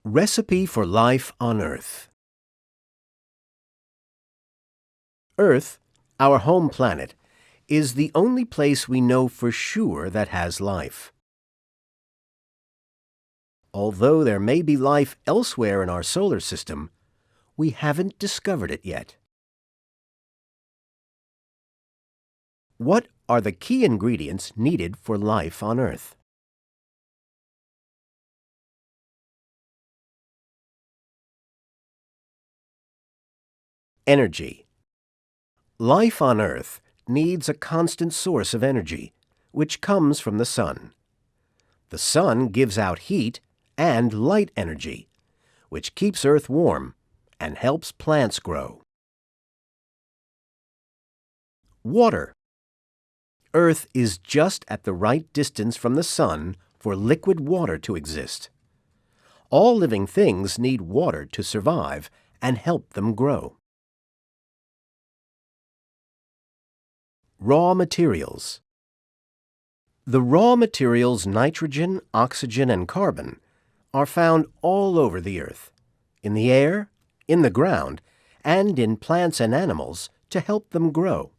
Recipe for life on Earth. Earth, our home planet, is the only place we know for sure that has life. Although there may be life elsewhere in our solar system, we haven't discovered it yet. What are the key ingredients needed for life on Earth? Energy. Life on Earth needs a constant source of energy, which comes from the sun. The sun gives out heat and light energy, which keeps Earth warm and helps plants grow. Water. Earth is just at the right distance from the sun for liquid water to exist. All living things need water to survive and help them grow. Raw materials. The raw materials nitrogen, oxygen, and carbon are found all over the Earth, in the air, in the ground, and in plants and animals to help them grow.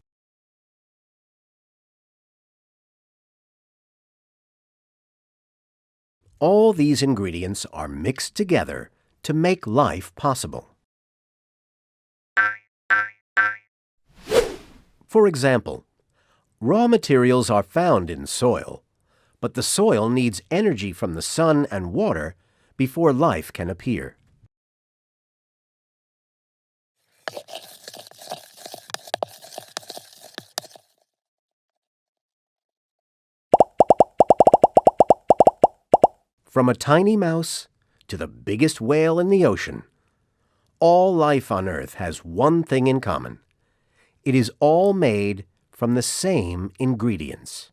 All these ingredients are mixed together to make life possible. For example, raw materials are found in soil, but the soil needs energy from the sun and water before life can appear. From a tiny mouse to the biggest whale in the ocean, all life on Earth has one thing in common. It is all made from the same ingredients.